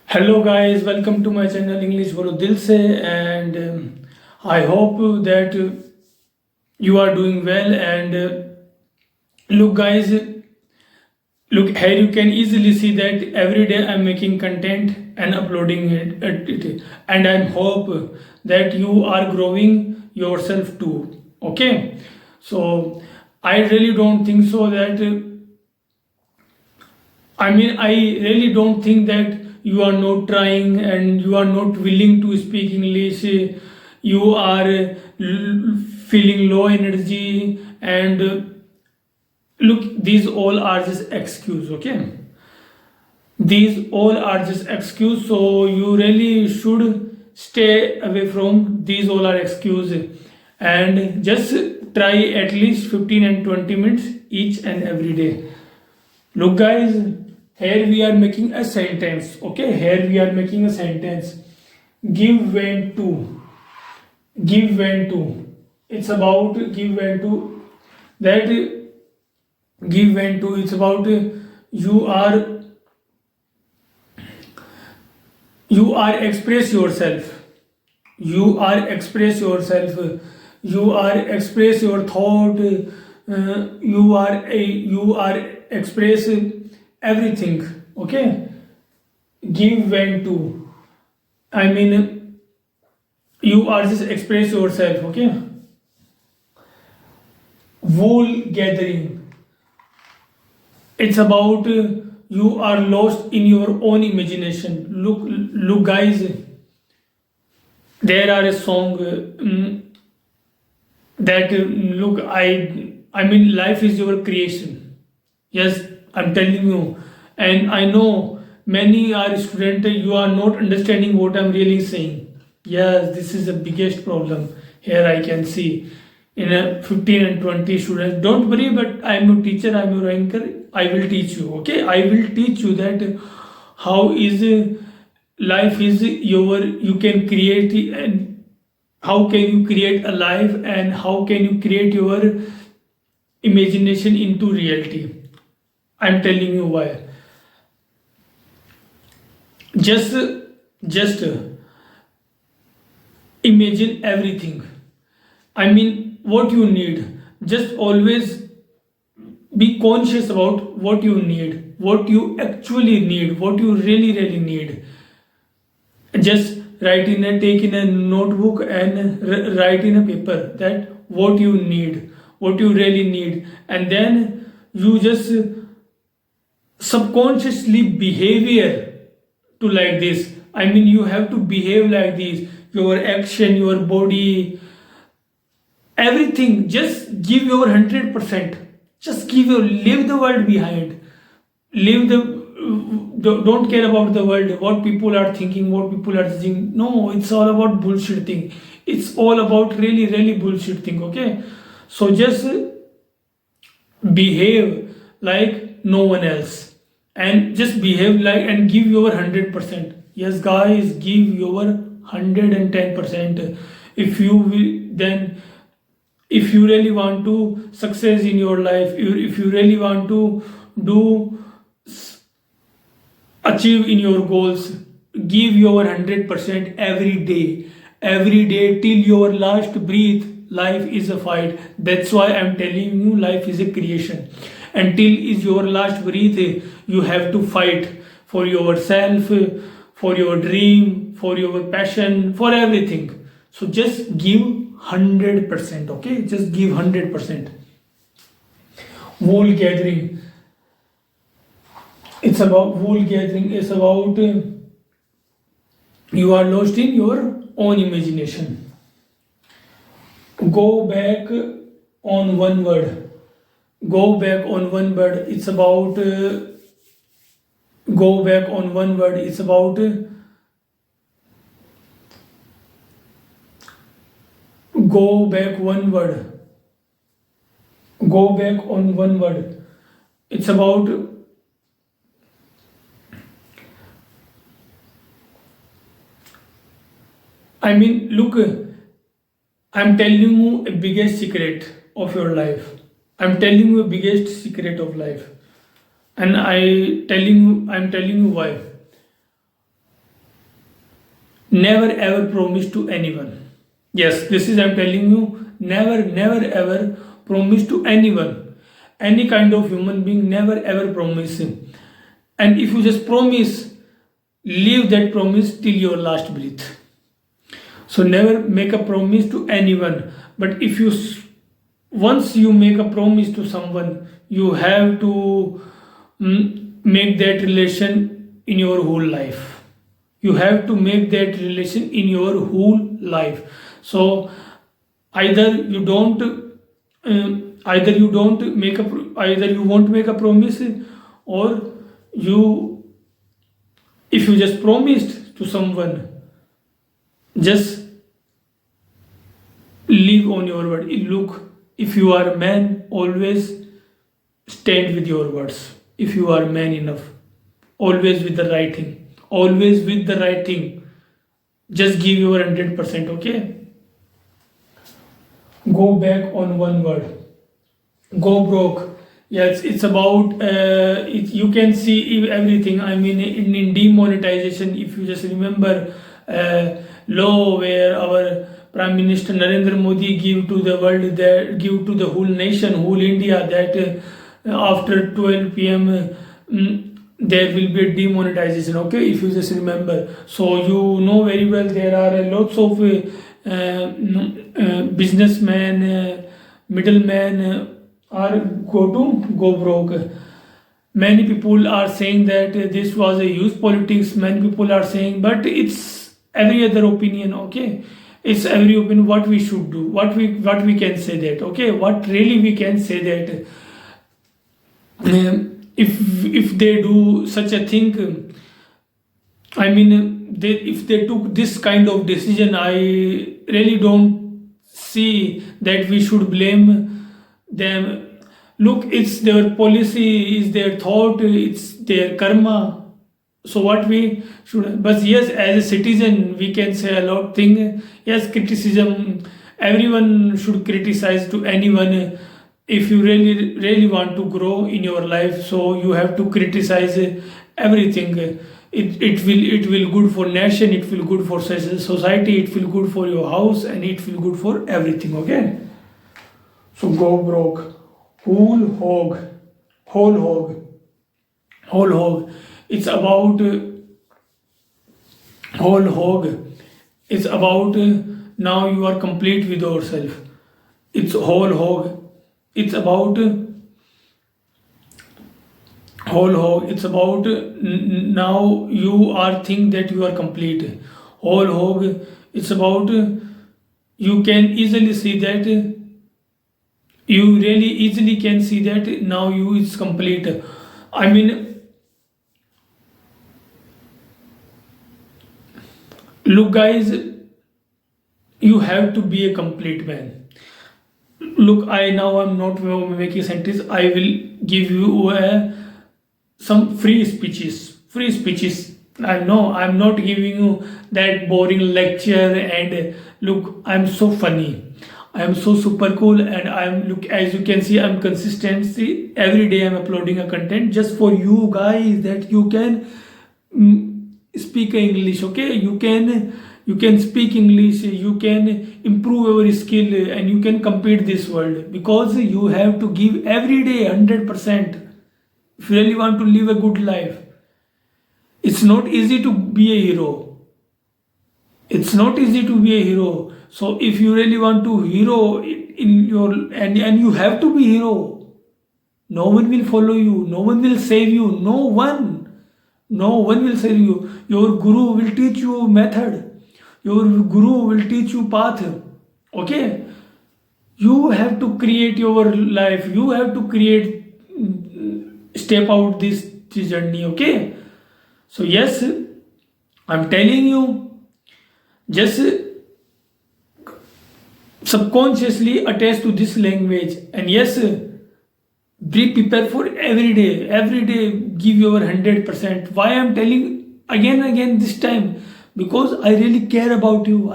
Hello guys, welcome to my channel English Bolo Dil Se, and I hope that you are doing well. And look guys, look here, you can easily see that every day I'm making content and uploading it, and I hope that you are growing yourself too. Okay, so I really don't think so that I really don't think that you are not trying and you are not willing to speak English. You are feeling low energy, and look, these all are just excuse. Okay, these all are just excuse. So you really should stay away from these all are excuse, and just try at least 15 and 20 minutes each and every day. Look guys, here we are making a sentence. Okay, here we are making a sentence. Give when to. Give when to. It's about give when to. That give when to. It's about you are express yourself. You are express yourself. You are express your thought. You are express everything. Okay, give when to, you are just express yourself. Okay, wool gathering, it's about you are lost in your own imagination. Look guys, there are a song that look, I mean life is your creation. Yes, I'm telling you, and I know many are student, you are not understanding what I'm really saying. Yes, this is the biggest problem here. I can see in a 15 and 20 students. Don't worry, but I'm your teacher, I'm your anchor. I will teach you. Okay, I will teach you that how is life is your, you can create, and how can you create a life, and how can you create your imagination into reality. I'm telling you why. Just imagine everything. I mean, what you need. Just always be conscious about what you need, what you actually need, what you really need. Just take in a notebook and write in a paper that what you need, what you really need, and then you just subconsciously behavior to like this. I mean, you have to behave like this. Your action, your body, everything. Just give your 100%. Just give your, leave the world behind. Leave the don't care about the world, what people are thinking, what people are saying. No, it's all about bullshit thing. It's all about really bullshit thing. Okay, so just behave like no one else, and just behave like and give your 100%. Yes guys, give your 110%. If you will, then if you really want to success in your life, if you really want to do achieve in your goals, give your 100% every day till your last breath. Life is a fight. That's why I'm telling you, life is a creation. Until is your last breath, you have to fight for yourself, for your dream, for your passion, for everything. So just give 100%. Okay, just give 100%. Wool gathering, it's about wool gathering. It's about you are lost in your own imagination. Go back on one word. Go back on one word. It's about go back on one word. It's about go back one word. Go back on one word. It's about look, I'm telling you a biggest secret of your life. I'm telling you a biggest secret of life. And I'm telling you why. never ever promise to anyone. Yes, this is I'm telling you, never ever promise to anyone, any kind of human being, never ever promise. And if you just promise, leave that promise till your last breath. So never make a promise to anyone. But if you once you make a promise to someone, you have to make that relation in your whole life. You have to make that relation in your whole life. So either you don't either you won't make a promise, or you, if you just promised to someone, just live on your word. Look, if you are a man, always stand with your words. If you are man enough, always with the right thing. Always with the right thing. Just give your 100%, okay? Go back on one word. Go broke. Yes, it's about, you can see everything. I mean, in demonetization, if you just remember, law where our Prime Minister Narendra Modi give to the world, that give to the whole nation, whole India, that after 12 p.m. There will be a demonetization. Okay, if you just remember. So you know very well there are lots of businessmen, middlemen are go broke. Many people are saying that this was a youth politics. Many people are saying, but it's every other opinion. Okay, it's every opinion. What we should do, what we can say that. Okay, what really we can say that. If they do such a thing, I mean, if they took this kind of decision, I really don't see that we should blame them. Look, it's their policy, it's their thought, it's their karma. So what we should, but yes, as a citizen, we can say a lot of things. Yes, criticism, everyone should criticize to anyone. If you really want to grow in your life, so you have to criticize everything. It will good for nation, it will good for society, it will good for your house, and it will good for everything. Okay, so go broke. Whole hog. It's about whole hog. It's about now you are complete with yourself. It's whole hog. It's about whole hog. It's about now you are think that you are complete. Whole hog. It's about you can easily see that, you really easily can see that now you is complete. I mean, look guys, you have to be a complete man. Look, I'm not making sentence. I will give you some free speeches. I know I'm not giving you that boring lecture, and look, I'm so funny, I'm so super cool, and look, as you can see, I'm consistency. Every day I'm uploading a content just for you guys, that you can speak English. Okay, you can speak English, you can improve your skill, and you can compete this world, because you have to give every day 100% if you really want to live a good life. It's not easy to be a hero. It's not easy to be a hero. So if you really want to hero in your, and you have to be hero. No one will follow you. No one will save you. No one will save you. Your guru will teach you method. Your guru will teach you path. Okay? You have to create your life. You have to step out this journey. Okay? So yes, I'm telling you, just subconsciously attach to this language, and yes, be prepared for every day give your 100%. Why I'm telling again this time? Because I really care about you.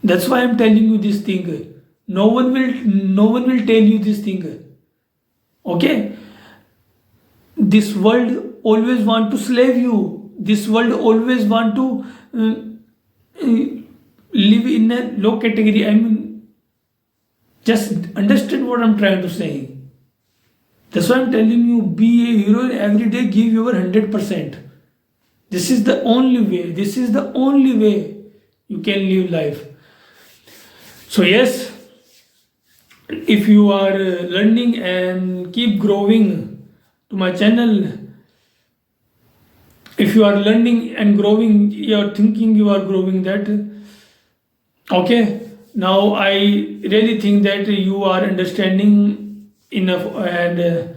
That's why I'm telling you this thing. No one will tell you this thing. Okay, this world always want to slave you. this world always want to live in a low category. I mean, just understand what I'm trying to say. That's why I'm telling you, be a hero every day, give your 100%. This is the only way. This is the only way you can live life. So yes, if you are learning and keep growing to my channel, if you are learning and growing, you are thinking you are growing that, okay, now I really think that you are understanding enough, and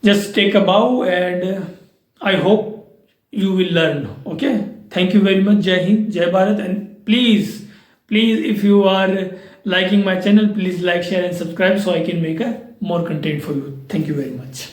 just take a bow, and I hope you will learn. Okay, thank you very much. Jai Hind, Jai Bharat, and please, if you are liking my channel, please like, share, and subscribe so I can make a more content for you. Thank you very much.